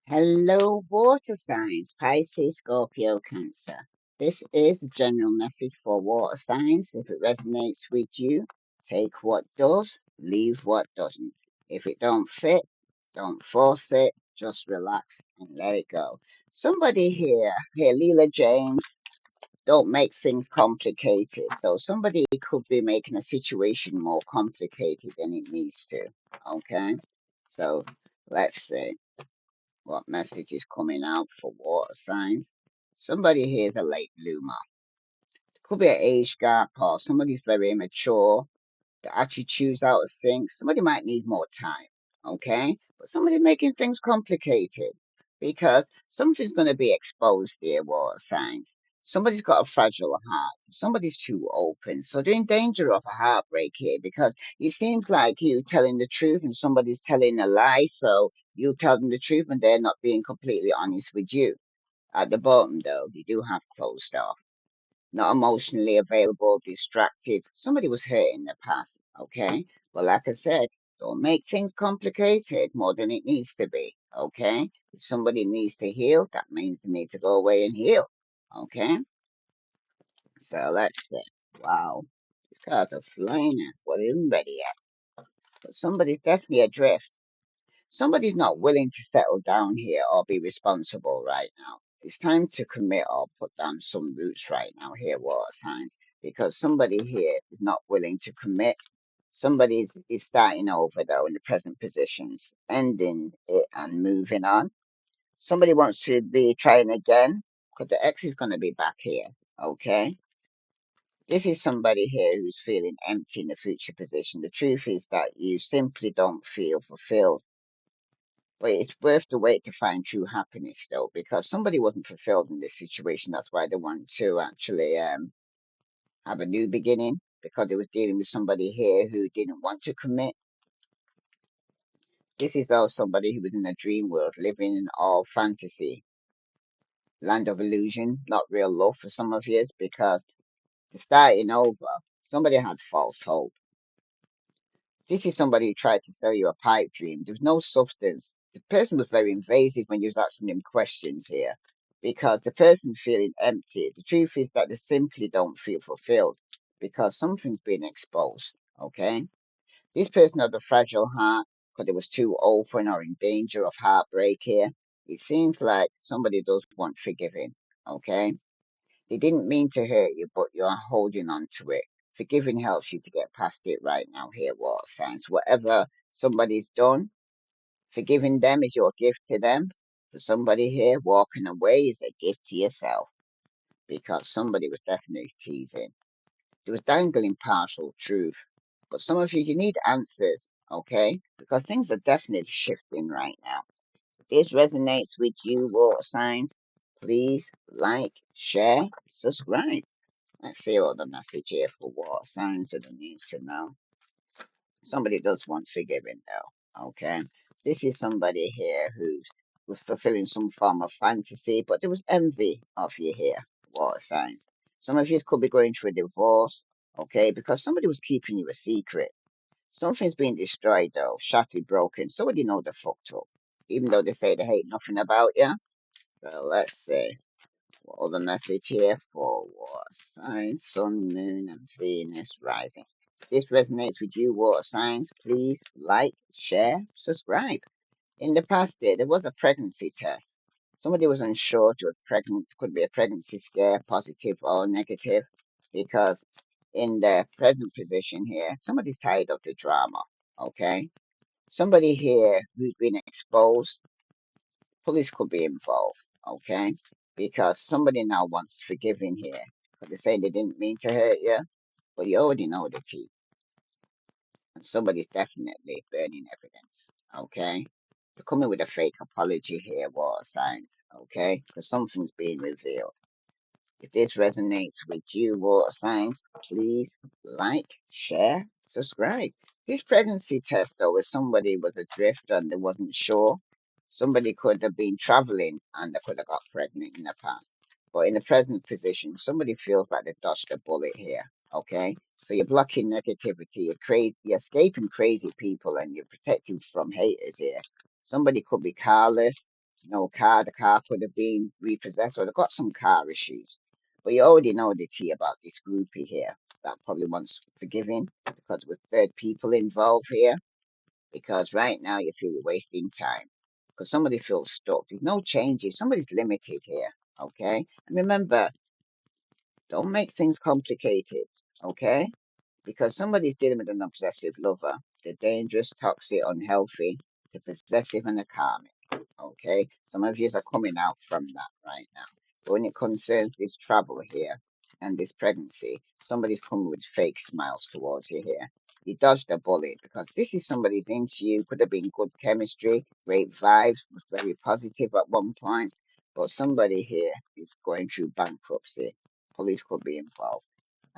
Hello, water signs, Pisces, Scorpio, Cancer. This is a general message for water signs. If it resonates with you, take what does, leave what doesn't. If it don't fit, don't force it, just relax and let it go. Somebody here, Leela James, don't make things complicated. So somebody could be making a situation more complicated than it needs to. Okay? So let's see what message is coming out for water signs. Somebody here is a late bloomer. Could be an age gap or somebody's very immature. The attitude's out of sync. Somebody might need more time. Okay? But somebody's making things complicated because something's going to be exposed there, water signs. Somebody's got a fragile heart. Somebody's too open. So they're in danger of a heartbreak here because it seems like you telling the truth and somebody's telling a lie. So you tell them the truth and they're not being completely honest with you. At the bottom, though, you do have closed off, not emotionally available, distracted. Somebody was hurt in the past, okay? But like I said, don't make things complicated more than it needs to be, okay? If somebody needs to heal, that means they need to go away and heal, okay? So let's see. Wow, these cards are flying out. Well, they isn't ready yet. But somebody's definitely adrift. Somebody's not willing to settle down here or be responsible right now. It's time to commit or put down some roots right now here, water signs, because somebody here is not willing to commit. Somebody is starting over though in the present positions, ending it and moving on. Somebody wants to be trying again because the ex is going to be back here. Okay. This is somebody here who's feeling empty in the future position. The truth is that you simply don't feel fulfilled. But it's worth the wait to find true happiness, though, because somebody wasn't fulfilled in this situation. That's why they want to actually have a new beginning, because they was dealing with somebody here who didn't want to commit. This is also somebody who was in a dream world, living in all fantasy, land of illusion, not real love for some of you, because to starting over, somebody had false hope. This is somebody who tried to sell you a pipe dream. There was no substance. The person was very invasive when you was asking him questions here because the person feeling empty. The truth is that they simply don't feel fulfilled because something's been exposed. Okay? This person had a fragile heart because it was too open or in danger of heartbreak here. It seems like somebody does want forgiving. Okay? They didn't mean to hurt you, but you're holding on to it. Forgiving helps you to get past it right now here, water signs. Whatever somebody's done, forgiving them is your gift to them. For somebody here, walking away is a gift to yourself because somebody was definitely teasing. They were dangling partial truth. But some of you, you need answers, okay? Because things are definitely shifting right now. If this resonates with you, water signs, please like, share, subscribe. Let's see what the message here for water signs that I need to know. Somebody does want forgiving though. Okay. This is somebody here who was fulfilling some form of fantasy, but there was envy of you here, water signs. Some of you could be going through a divorce, okay, because somebody was keeping you a secret. Something's been destroyed though, shattered, broken. Somebody know they fucked up. Even though they say they hate nothing about you. So let's see. Well, the message here for water signs, sun, moon, and Venus rising. If this resonates with you, water signs, please like, share, subscribe. In the past there was a pregnancy test. Somebody was unsure to a pregnant, could be a pregnancy scare, positive or negative, because in the present position here, somebody's tired of the drama, okay? Somebody here who's been exposed, police could be involved, okay? Because somebody now wants forgiving here. But they say they didn't mean to hurt you, but you already know the tea. And somebody's definitely burning evidence, okay? You're coming with a fake apology here, water signs, okay? Because something's being revealed. If this resonates with you, water signs, please like, share, subscribe. This pregnancy test, though, where somebody was adrift and they wasn't sure, somebody could have been traveling and they could have got pregnant in the past. But in the present position, somebody feels like they dodged a bullet here. Okay, so you're blocking negativity. You're escaping crazy people, and you're protecting from haters here. Somebody could be careless, no car. The car could have been repossessed or they got some car issues. But you already know the tea about this groupie here that probably wants forgiving because with third people involved here. Because right now you feel you're wasting time. Because somebody feels stuck. There's no changes. Somebody's limited here. Okay? And remember, don't make things complicated. Okay? Because somebody's dealing with an obsessive lover. They're dangerous, toxic, unhealthy, they're possessive and a karmic. Okay, some of you are coming out from that right now. But when it concerns this travel here and this pregnancy, somebody's coming with fake smiles towards you here. You dodged a bullet because this is somebody's into you. Could have been good chemistry, great vibes, was very positive at one point. But somebody here is going through bankruptcy. Police could be involved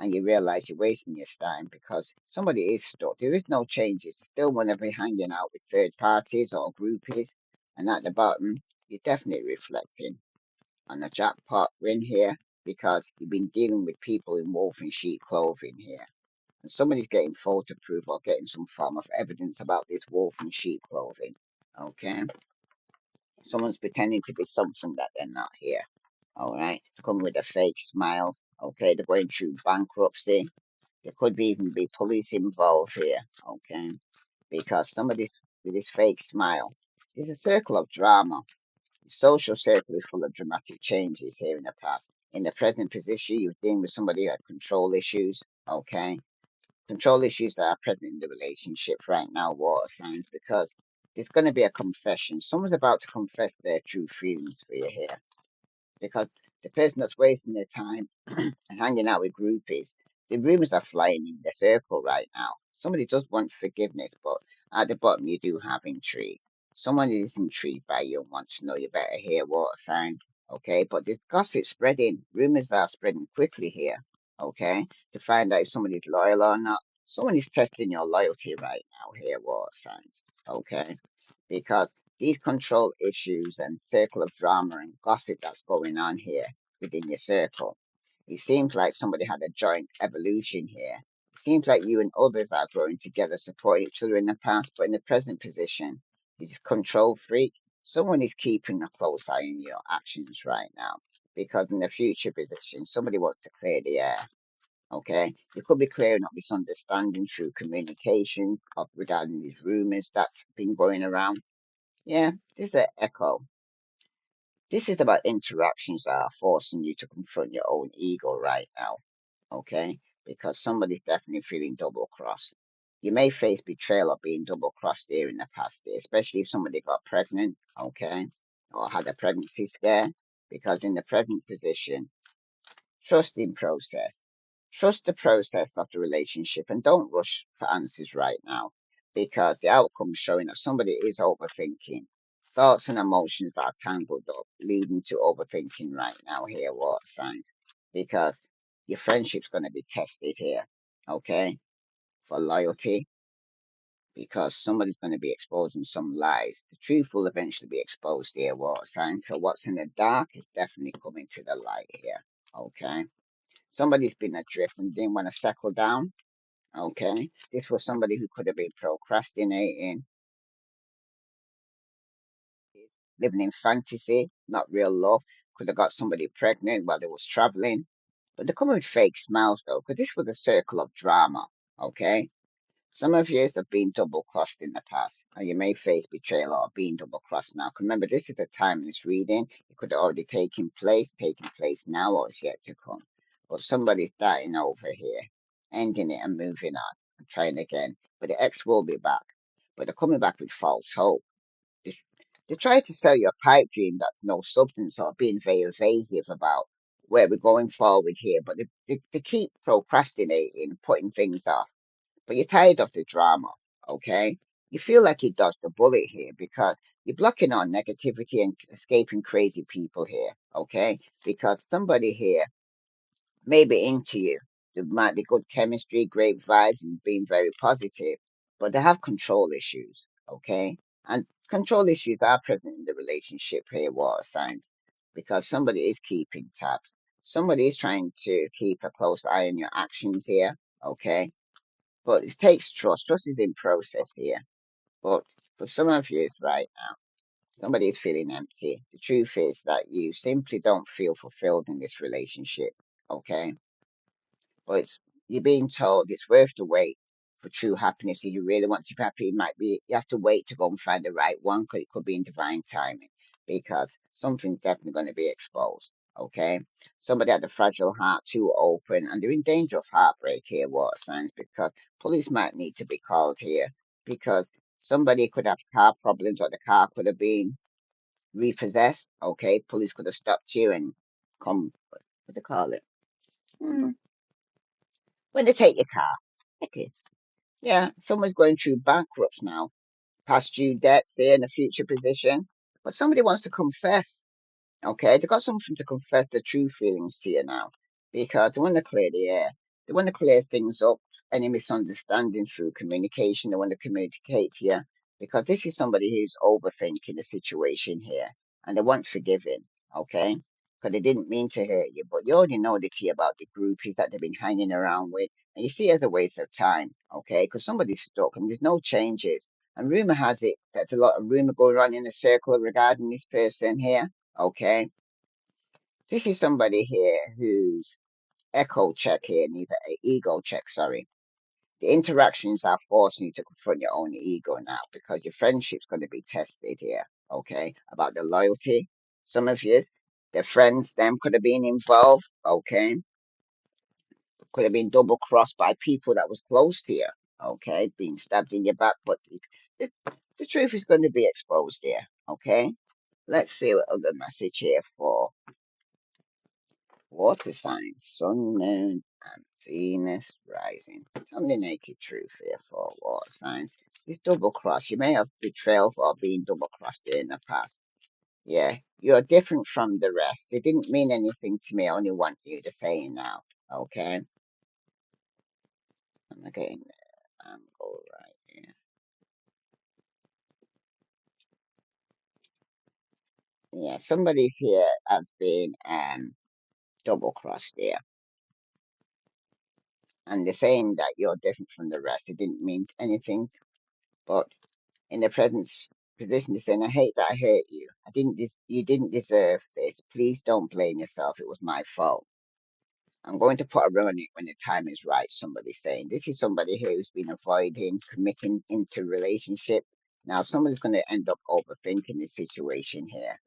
and you realize you're wasting your time because somebody is stuck. There is no changes. Still want to be hanging out with third parties or groupies. And at the bottom, you're definitely reflecting on a jackpot win here because you've been dealing with people in wolf and sheep clothing here. And somebody's getting photo proof or getting some form of evidence about this wolf and sheep clothing. Okay? Someone's pretending to be something that they're not here. All right? Coming with a fake smiles. Okay? They're going through bankruptcy. There could be even be police involved here, okay? Because somebody with this fake smile. It's a circle of drama. The social circle is full of dramatic changes here in the past. In the present position, you're dealing with somebody who had control issues, okay? Control issues that are present in the relationship right now, water signs, because there's going to be a confession. Someone's about to confess their true feelings for you here because the person that's wasting their time and hanging out with groupies, the rumors are flying in the circle right now. Somebody does want forgiveness, but at the bottom you do have intrigue. Someone is intrigued by you and wants to know you better hear water signs, okay? But there's gossip spreading. Rumors are spreading quickly here, okay? To find out if somebody's loyal or not. Someone is testing your loyalty right now here, water signs, okay? Because these control issues and circle of drama and gossip that's going on here within your circle. It seems like somebody had a joint evolution here. It seems like you and others are growing together, supporting each other in the past, but in the present position, this control freak, someone is keeping a close eye on your actions right now. Because in the future position, somebody wants to clear the air. Okay, you could be clearing up misunderstanding through communication of regarding these rumors that's been going around. Yeah, this is an echo. This is about interactions that are forcing you to confront your own ego right now. Okay? Because somebody's definitely feeling double crossed. You may face betrayal or being double crossed here in the past, especially if somebody got pregnant, okay? Or had a pregnancy scare. Because in the present position, trusting process. Trust the process of the relationship and don't rush for answers right now because the outcome showing that somebody is overthinking. Thoughts and emotions are tangled up, leading to overthinking right now here, what signs? Because your friendship's going to be tested here, okay? For loyalty, because somebody's going to be exposing some lies. The truth will eventually be exposed here, what signs? So what's in the dark is definitely coming to the light here, okay? Somebody's been adrift and didn't want to settle down. Okay. This was somebody who could have been procrastinating, living in fantasy, not real love. Could have got somebody pregnant while they was traveling. But they're coming with fake smiles though, because this was a circle of drama. Okay. Some of you have been double crossed in the past, and you may face betrayal or being double crossed now. 'Cause remember, this is a timeless reading. It could have already taken place now, or it's yet to come. But somebody's starting over here, ending it and moving on and trying again. But the ex will be back. But they're coming back with false hope. They, they try to sell you a pipe dream that's no substance or being very evasive about where we're going forward here. But they keep procrastinating, putting things off but you're tired of the drama, okay? You feel like you dodged a bullet here because you're blocking out negativity and escaping crazy people here, okay? Because somebody here may be into you. There might be good chemistry, great vibes, and being very positive, but they have control issues, okay? And control issues are present in the relationship here, water signs, because somebody is keeping tabs. Somebody is trying to keep a close eye on your actions here, okay? But it takes trust. Trust is in process here. But for some of you, it's right now. Somebody is feeling empty. The truth is that you simply don't feel fulfilled in this relationship. Okay, but you're being told it's worth the wait for true happiness. If you really want to be happy, it might be you have to wait to go and find the right one, because it could be in divine timing, because something's definitely going to be exposed. Okay, somebody had a fragile heart too open, and they're in danger of heartbreak here, water signs, because police might need to be called here, because somebody could have car problems, or the car could have been repossessed. Okay, police could have stopped you and come, what do they call it? Hmm, when they take your car. Okay. Yeah, someone's going through bankrupt now, past due debts, they're in a future position, but somebody wants to confess. Okay, they got something to confess the true feelings to you now, because they want to clear the air. They want to clear things up, any misunderstanding through communication. They want to communicate to you, because this is somebody who's overthinking the situation here, and they want forgiving. Okay, because they didn't mean to hurt you, but you already know the tea about the groupies that they've been hanging around with, and you see it as a waste of time. Okay, because somebody's stuck and there's no changes. And rumor has it that there's a lot of rumor going on in the circle regarding this person here. Okay, this is somebody here who's echo check here, neither ego check, sorry. The interactions are forcing you to confront your own ego now, because your friendship's going to be tested here, okay? About the loyalty. Some of you, the friends, them could have been involved, okay? Could have been double crossed by people that was close to you, okay? Being stabbed in your back, but the, the truth is going to be exposed here, okay? Let's see what other message here for water signs, sun, moon, and Venus rising. I'm the naked truth here for water signs. This double cross, you may have betrayal or being double crossed in the past. Yeah, you're different from the rest. It didn't mean anything to me. I only want you to say it now. Okay? I'm getting there. I'm all right here. Yeah, somebody here has been double crossed there. And they're saying that you're different from the rest. It didn't mean anything, but in the present position to saying, I hate that I hurt you. You didn't deserve this. Please don't blame yourself. It was my fault. I'm going to put a ring on it when the time is right. Somebody's saying this is somebody who's been avoiding committing into relationship. Now somebody's going to end up overthinking the situation here.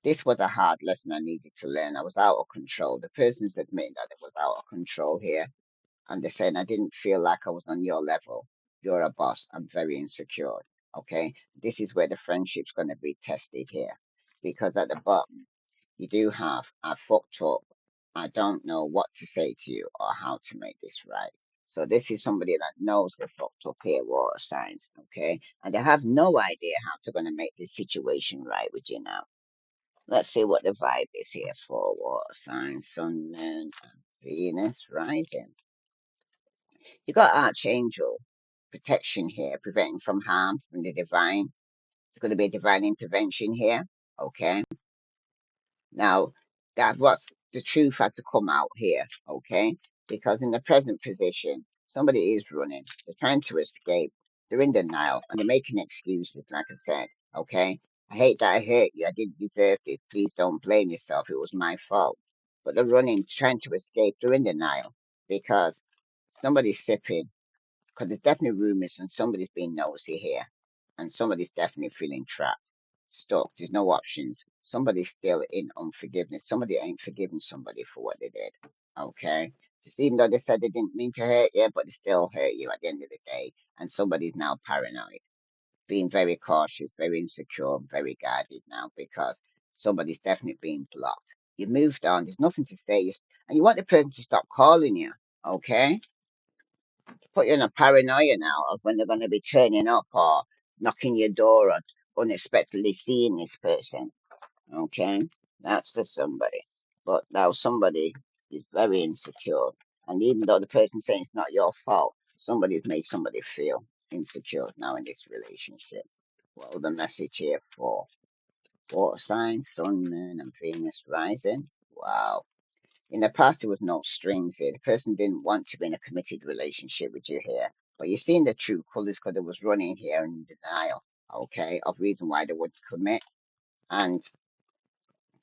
This was a hard lesson I needed to learn. I was out of control. The person's admitting that it was out of control here, and they're saying, I didn't feel like I was on your level. You're a boss. I'm very insecure. Okay. This is where the friendship's going to be tested here. Because at the bottom, you do have, I fucked up. I don't know what to say to you or how to make this right. So this is somebody that knows they're fucked up here, water signs. Okay. And they have no idea how to going to make this situation right with you now. Let's see what the vibe is here for water signs, sun, moon, and Venus rising. You got Archangel protection here, preventing from harm from the divine. It's going to be a divine intervention here. Okay. Now, that's what the truth had to come out here. Okay. Because in the present position, somebody is running. They're trying to escape. They're in denial and they're making excuses, like I said. Okay. I hate that I hurt you. I didn't deserve this. Please don't blame yourself. It was my fault. But they're running, trying to escape. They're in denial because somebody's sipping, because there's definitely rumors and somebody's being nosy here, and somebody's definitely feeling trapped, stuck. There's no options. Somebody's still in unforgiveness. Somebody ain't forgiving somebody for what they did. Okay, just even though they said they didn't mean to hurt you, but they still hurt you at the end of the day. And somebody's now paranoid, being very cautious, very insecure, very guarded now because somebody's definitely being blocked. You moved on. There's nothing to say, and you want the person to stop calling you. Okay, put you in a paranoia now of when they're going to be turning up or knocking your door or unexpectedly seeing this person. Okay, that's for somebody. But now somebody is very insecure, and even though the person's saying it's not your fault, somebody's made somebody feel insecure now in this relationship. Well, the message here for water signs, sun, moon, and Venus rising. Wow. In the past, there was no strings here. The person didn't want to be in a committed relationship with you here. But you're seeing the true colors because it was running here in denial, okay, of reason why they would commit. And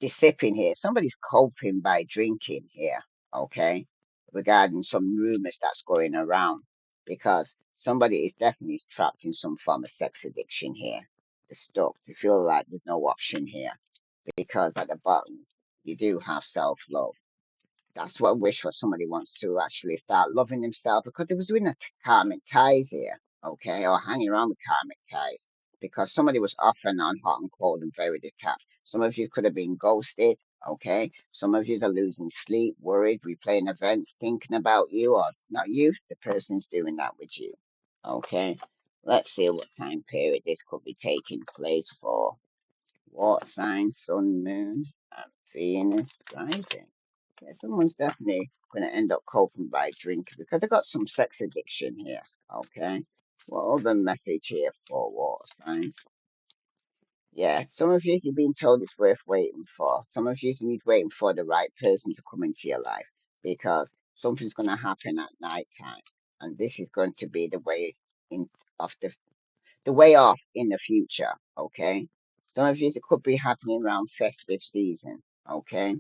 the sipping here, somebody's coping by drinking here, okay, regarding some rumors that's going around because somebody is definitely trapped in some form of sex addiction here. They're stuck to feel like there's no option here because at the bottom you do have self love. That's what I wish for somebody wants to actually start loving themselves because it was doing a karmic ties here, okay, or hanging around with karmic ties because somebody was off and on, hot and cold, and very detached. Some of you could have been ghosted, okay. Some of you are losing sleep, worried, replaying events, thinking about you, or not you, the person's doing that with you, okay. Let's see what time period this could be taking place for. Water sign, sun, moon, and Venus rising. Yeah, someone's definitely going to end up coping by drinking because they got some sex addiction here. Okay. What other message here for water signs? Yeah, some of you you've been told it's worth waiting for. Some of you need waiting for the right person to come into your life because something's going to happen at night time, and this is going to be the way in of the way off in the future, okay? Some of you it could be happening around festive season, okay?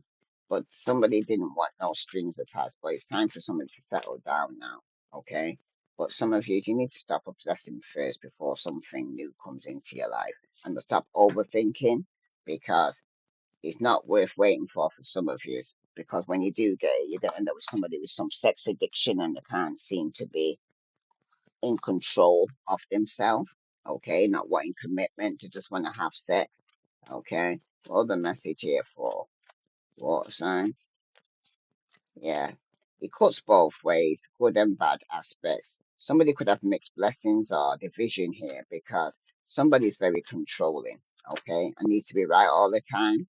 But somebody didn't want no strings attached, but it's time for somebody to settle down now, okay? But some of you need to stop obsessing first before something new comes into your life and to stop overthinking because it's not worth waiting for some of you. Because when you do get it, you're going to end up with somebody with some sex addiction and they can't seem to be in control of themselves, okay, not wanting commitment, to just want to have sex, okay. Well, the message here for water signs, yeah, it cuts both ways, good and bad aspects. Somebody could have mixed blessings or division here because somebody's very controlling, okay, and needs to be right all the time.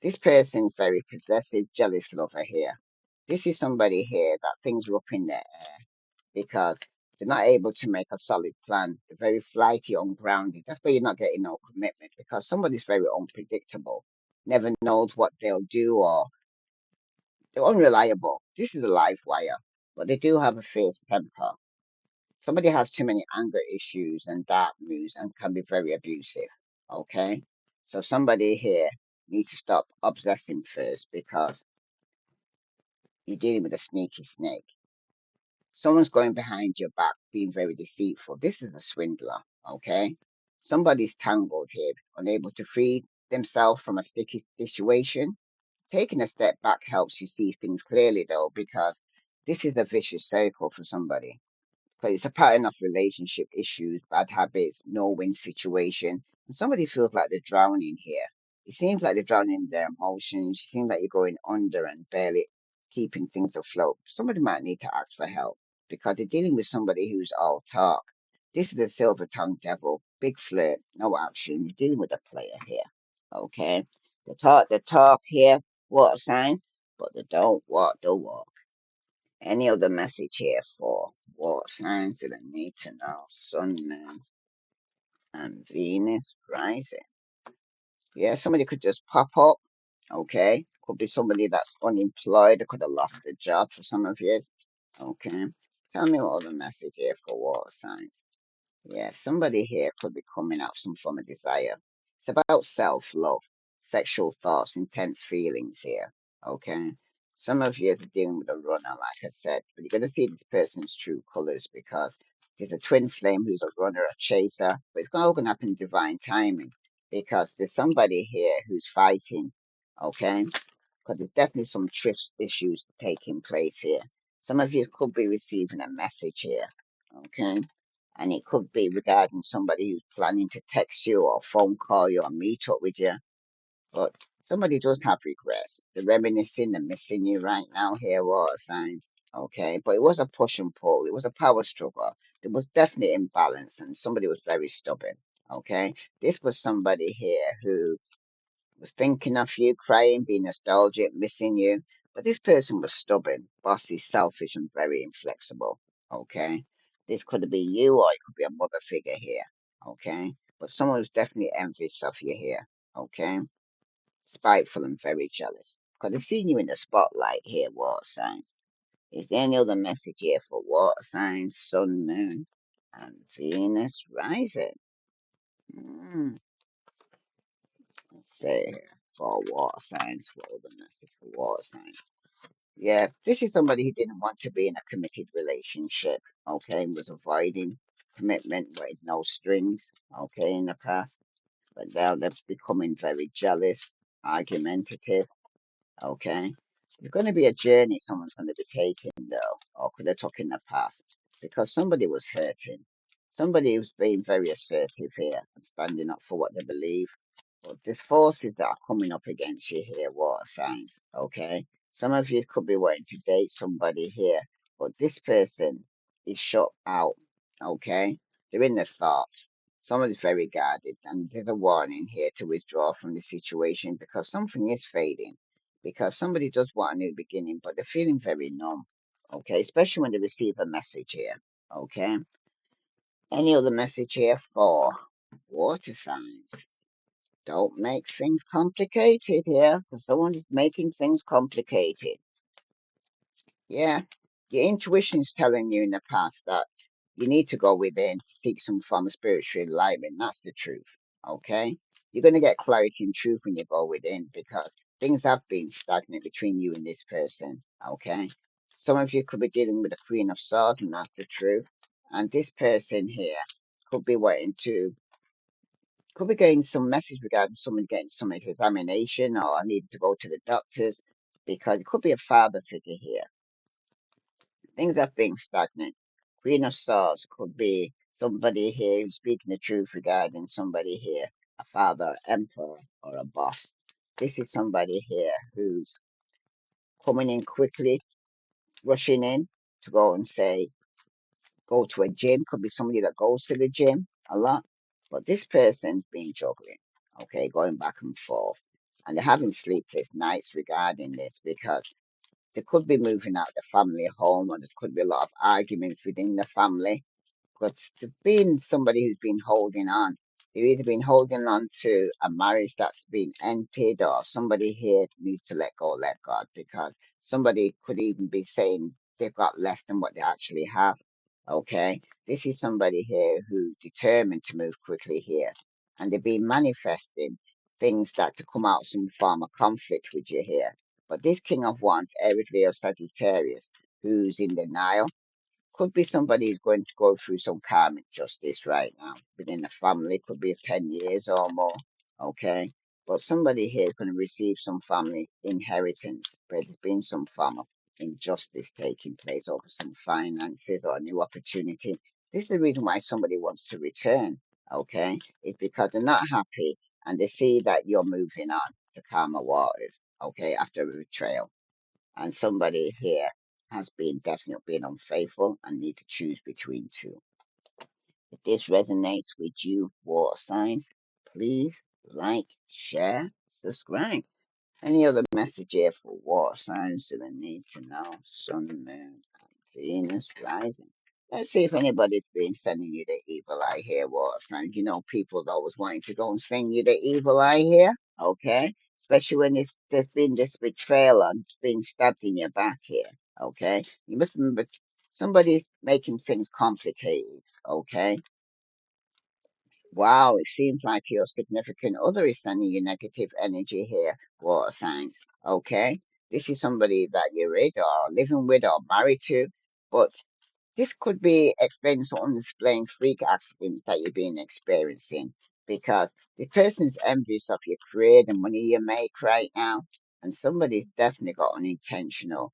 This person's very possessive, jealous lover here. This is somebody here that things are up in their because they're not able to make a solid plan. They're very flighty, ungrounded. That's why you're not getting no commitment because somebody's very unpredictable, never knows what they'll do, or they're unreliable. This is a live wire, but they do have a fierce temper. Somebody has too many anger issues and dark moods and can be very abusive. Okay, so somebody here needs to stop obsessing first because you're dealing with a sneaky snake. Someone's going behind your back, being very deceitful. This is a swindler, okay? Somebody's tangled here, unable to free themselves from a sticky situation. Taking a step back helps you see things clearly, though, because this is a vicious circle for somebody. Because it's a pattern of relationship issues, bad habits, no-win situation. And somebody feels like they're drowning here. It seems like they're drowning in their emotions. It seems like you're going under and barely keeping things afloat. Somebody might need to ask for help because they're dealing with somebody who's all talk. This is a silver-tongued devil, big flirt, no action. You're dealing with a player here. Okay? The talk here, water sign, but they don't walk the walk. Any other message here for what signs do they need to know? Sun, Moon, and Venus rising. Yeah, somebody could just pop up. Okay. Could be somebody that's unemployed or could have lost their job for some of years. Okay. Tell me what other message here for water signs. Yeah, somebody here could be coming out some form of desire. It's about self love, sexual thoughts, intense feelings here. Okay. Some of you are dealing with a runner, like I said, but you're going to see this person's true colors because there's a twin flame who's a runner, a chaser, but it's all going to happen in divine timing because there's somebody here who's fighting. Okay. Because there's definitely some trust issues taking place here. Some of you could be receiving a message here. Okay, and it could be regarding somebody who's planning to text you or phone call you or meet up with you. But somebody does have regrets. They're reminiscing and missing you right now here, water signs. Okay, but it was a push and pull. It was a power struggle. There was definitely imbalance, and somebody was very stubborn. Okay, this was somebody here who was thinking of you, crying, being nostalgic, missing you. But this person was stubborn, bossy, selfish, and very inflexible. Okay? This could be you or it could be a mother figure here. Okay? But someone who's definitely envious of you here. Okay? Spiteful and very jealous. Because they've seen you in the spotlight here, water signs. Is there any other message here for water signs, sun, moon, and Venus rising? Mm, Let's say here for water signs, for the message for water signs. Yeah, this is somebody who didn't want to be in a committed relationship, okay, and was avoiding commitment with no strings, okay, in the past. But now they're becoming very jealous, argumentative, okay. It's going to be a journey someone's going to be taking, though, or could have took in the past, because somebody was hurting. Somebody who's being very assertive here and standing up for what they believe, but there's forces that are coming up against you here, water signs, okay? Some of you could be wanting to date somebody here, but this person is shut out, okay? They're in their thoughts. Someone's very guarded, and there's a warning here to withdraw from the situation because something is fading. Because somebody does want a new beginning, but they're feeling very numb, okay? Especially when they receive a message here, okay? Any other message here for water signs? Don't make things complicated here, because someone is making things complicated. Yeah, your intuition's telling you in the past that you need to go within to seek some form of spiritual enlightenment. That's the truth. Okay? You're going to get clarity and truth when you go within because things have been stagnant between you and this person. Okay? Some of you could be dealing with the Queen of Swords, and that's the truth. And this person here could be waiting to could be getting some message regarding someone getting some examination or needing to go to the doctors because it could be a father figure here. Things are being stagnant. Queen of Swords could be somebody here who's speaking the truth regarding somebody here, a father, emperor, or a boss. This is somebody here who's coming in quickly, rushing in to go and say, go to a gym. Could be somebody that goes to the gym a lot. But this person's been juggling, okay, going back and forth. And they're having sleepless nights regarding this because they could be moving out the family home or there could be a lot of arguments within the family but to being somebody who's been holding on, they've either been holding on to a marriage that's been ended, or somebody here needs to let go, let God, because somebody could even be saying they've got less than what they actually have. Okay, this is somebody here who's determined to move quickly here, and they've been manifesting things that to come out some form of conflict with you here. But this King of Wands, Aries, Leo, Sagittarius, who's in denial could be somebody who's going to go through some karmic justice right now within the family, could be 10 years or more, okay? But somebody here is going to receive some family inheritance, but there's been some form of injustice taking place over some finances or a new opportunity. This is the reason why somebody wants to return, okay? It's because they're not happy and they see that you're moving on to calmer waters, okay, after a betrayal and somebody here has been definitely been unfaithful and need to choose between two. If this resonates with you, water signs, please like, share, subscribe. Any other message here for water signs do they need to know? Sun, moon, and Venus rising. Let's see if anybody's been sending you the evil eye here, water signs. You know, people's always wanting to go and send you the evil eye here, okay? Especially when there's been this betrayal and it's been stabbed in your back here, okay? You must remember somebody's making things complicated, okay? Wow, it seems like your significant other is sending you negative energy here, water signs. Okay? This is somebody that you're with or living with or married to, but this could be explaining some unexplained freak accidents that you've been experiencing because the person's envious of your career, the money you make right now, and somebody's definitely got unintentional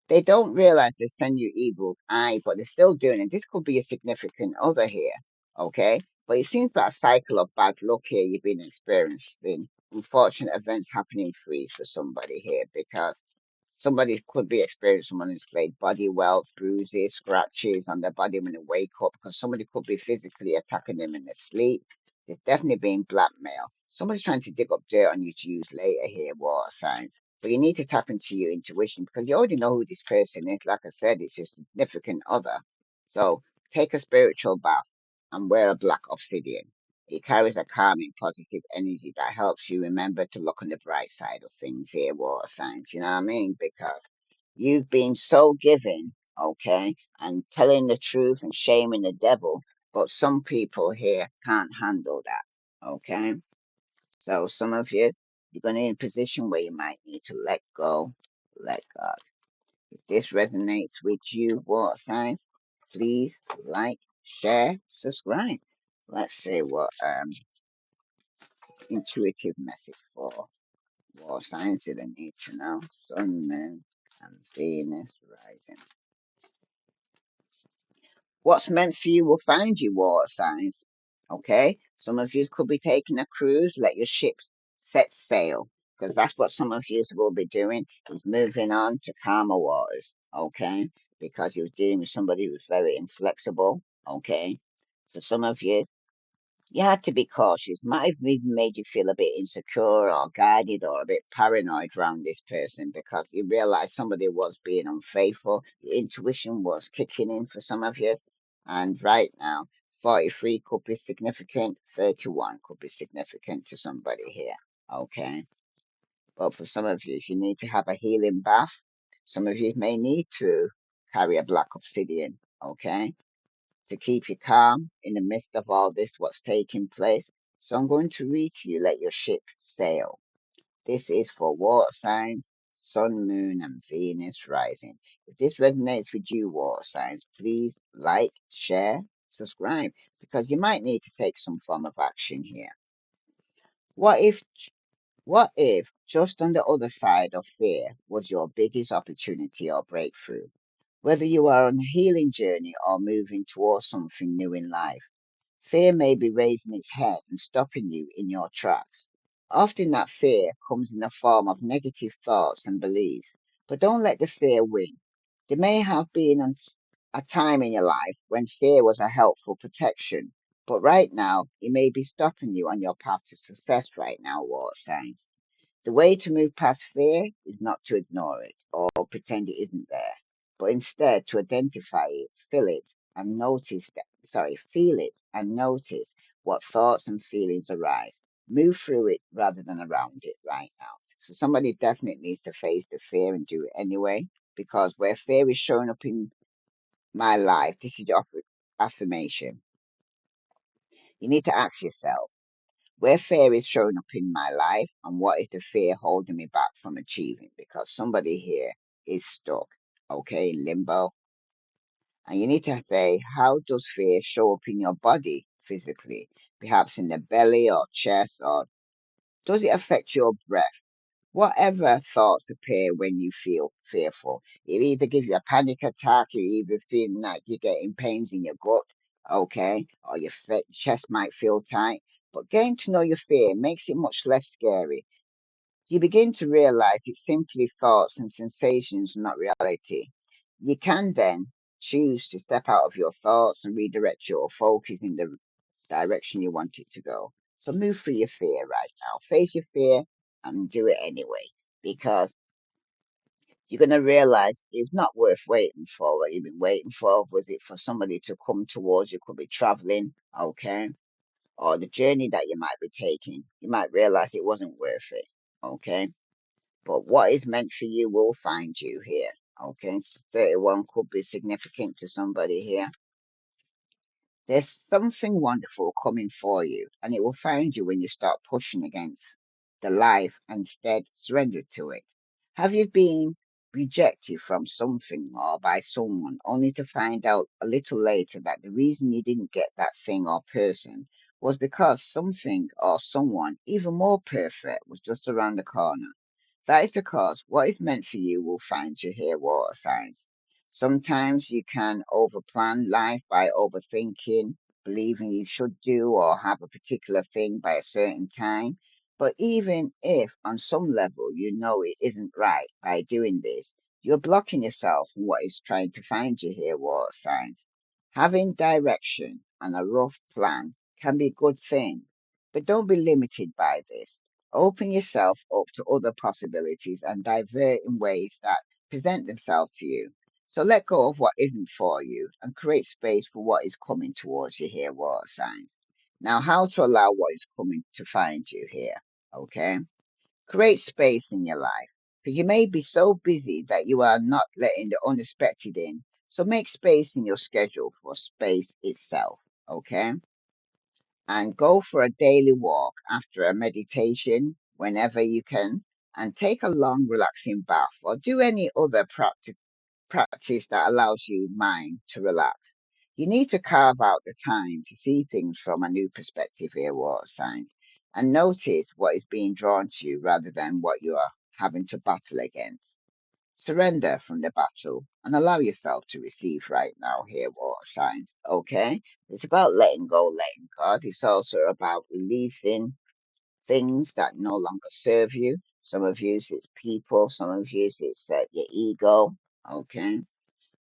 they don't realize they send you evil eye, but they're still doing it. This could be a significant other here, okay? But it seems like a cycle of bad luck here you've been experiencing. Unfortunate events happening for you for somebody here because somebody could be experiencing unexplained body wealth, bruises, scratches on their body when they wake up because somebody could be physically attacking them in their sleep. They're definitely being blackmailed. Somebody's trying to dig up dirt on you to use later here, water signs. So you need to tap into your intuition because you already know who this person is. Like I said, it's your significant other. So take a spiritual bath and wear a black obsidian. It carries a calming, positive energy that helps you remember to look on the bright side of things here, water signs. You know what I mean? Because you've been so giving, okay, and telling the truth and shaming the devil, but some people here can't handle that, okay? So some of you, you're going to be in a position where you might need to let go, let God. If this resonates with you, water signs, please like, share, subscribe. Let's see what intuitive message for water signs do they need to know. Sun, Moon, and Venus rising. What's meant for you will find you, water signs. Okay? Some of you could be taking a cruise, let your ship set sail. Because that's what some of you will be doing, is moving on to calmer waters. Okay? Because you're dealing with somebody who's very inflexible. Okay? For some of you, you had to be cautious. Might have even made you feel a bit insecure or guided or a bit paranoid around this person because you realized somebody was being unfaithful. Your intuition was kicking in for some of you. And right now, 43 could be significant, 31 could be significant to somebody here. Okay. But for some of you, you need to have a healing bath. Some of you may need to carry a black obsidian. Okay, to keep you calm in the midst of all this, what's taking place. So I'm going to read to you, let your ship sail. This is for water signs, sun, moon, and Venus rising. If this resonates with you, water signs, please like, share, subscribe, because you might need to take some form of action here. What if what if just on the other side of fear was your biggest opportunity or breakthrough? Whether you are on a healing journey or moving towards something new in life, fear may be raising its head and stopping you in your tracks. Often that fear comes in the form of negative thoughts and beliefs, but don't let the fear win. There may have been a time in your life when fear was a helpful protection, but right now it may be stopping you on your path to success right now, water signs. The way to move past fear is not to ignore it or pretend it isn't there, but instead to identify it, feel it and notice what thoughts and feelings arise. Move through it rather than around it right now. So somebody definitely needs to face the fear and do it anyway, because where fear is showing up in my life, this is your affirmation. You need to ask yourself, where fear is showing up in my life and what is the fear holding me back from achieving? Because somebody here is stuck, okay, in limbo. And you need to say, how does fear show up in your body physically? Perhaps in the belly or chest, or does it affect your breath? Whatever thoughts appear when you feel fearful, it either gives you a panic attack, you either feel like you're getting pains in your gut, okay, or your chest might feel tight. But getting to know your fear makes it much less scary. You begin to realize it's simply thoughts and sensations, not reality. You can then choose to step out of your thoughts and redirect your focus in the direction you want it to go. So move through your fear right now. Face your fear and do it anyway. Because you're going to realize it's not worth waiting for. What you've been waiting for, was it for somebody to come towards you? Could be traveling, okay? Or the journey that you might be taking. You might realize it wasn't worth it, okay? But what is meant for you will find you here, okay? 31 could be significant to somebody here. There's something wonderful coming for you, and it will find you when you start pushing against the life and instead surrender to it. Have you been rejected from something or by someone only to find out a little later that the reason you didn't get that thing or person was because something or someone even more perfect was just around the corner? That is because what is meant for you will find you here, water signs. Sometimes you can overplan life by overthinking, believing you should do or have a particular thing by a certain time. But even if on some level you know it isn't right by doing this, you're blocking yourself from what is trying to find you here, water signs. Having direction and a rough plan can be a good thing, but don't be limited by this. Open yourself up to other possibilities and divert in ways that present themselves to you. So let go of what isn't for you and create space for what is coming towards you here, water signs. Now, how to allow what is coming to find you here, okay? Create space in your life because you may be so busy that you are not letting the unexpected in. So make space in your schedule for space itself, okay? and go for a daily walk after a meditation whenever you can, and take a long, relaxing bath or do any other practice that allows your mind to relax. You need to carve out the time to see things from a new perspective here, water signs, and notice what is being drawn to you rather than what you are having to battle against. Surrender from the battle and allow yourself to receive right now here, water signs. Okay? It's about letting go, letting God. It's also about releasing things that no longer serve you. Some of you, it's people. Some of you, it's your ego. Okay?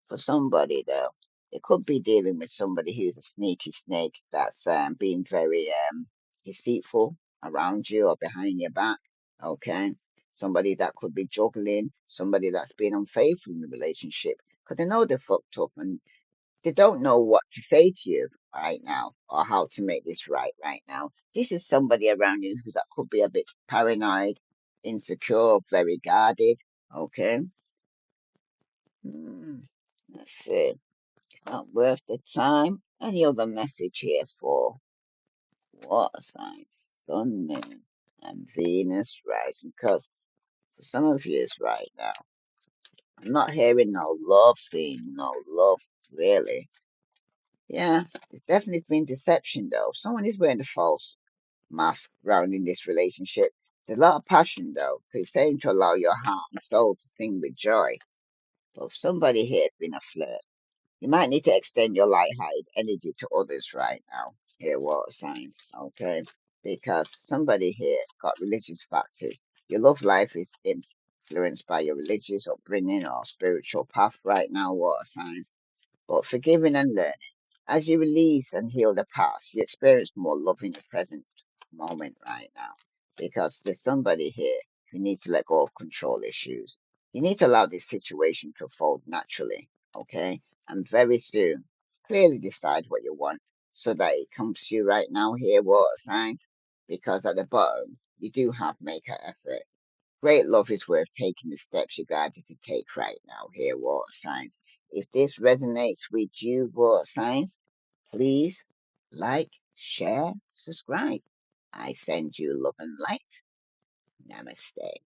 For somebody, though, it could be dealing with somebody who's a sneaky snake that's being very deceitful around you or behind your back. Okay? Somebody that could be juggling, somebody that's been unfaithful in the relationship because they know they're fucked up and they don't know what to say to you right now or how to make this right now. This is somebody around you who that could be a bit paranoid, insecure, very guarded. Okay? Hmm. Let's see. Not worth the time. Any other message here for water signs, sun, moon, and Venus rising? Because for some of you, it's right now. I'm not hearing no love scene, no love, really. Yeah, it's definitely been deception, though. Someone is wearing the false mask around in this relationship. There's a lot of passion, though, 'cause it's saying to allow your heart and soul to sing with joy. But if somebody here has been a flirt, you might need to extend your light-hearted energy to others right now. Here, water signs, okay? Because somebody here got religious factors. Your love life is influenced by your religious upbringing or spiritual path right now, water signs. But forgiving and learning. As you release and heal the past, you experience more love in the present moment right now. Because there's somebody here who needs to let go of control issues. You need to allow this situation to unfold naturally, okay? And very soon, clearly decide what you want so that it comes to you right now here, water signs. Because at the bottom, you do have make an effort. Great love is worth taking the steps you're guided to take right now here, water signs. If this resonates with you, water signs, please like, share, subscribe. I send you love and light. Namaste.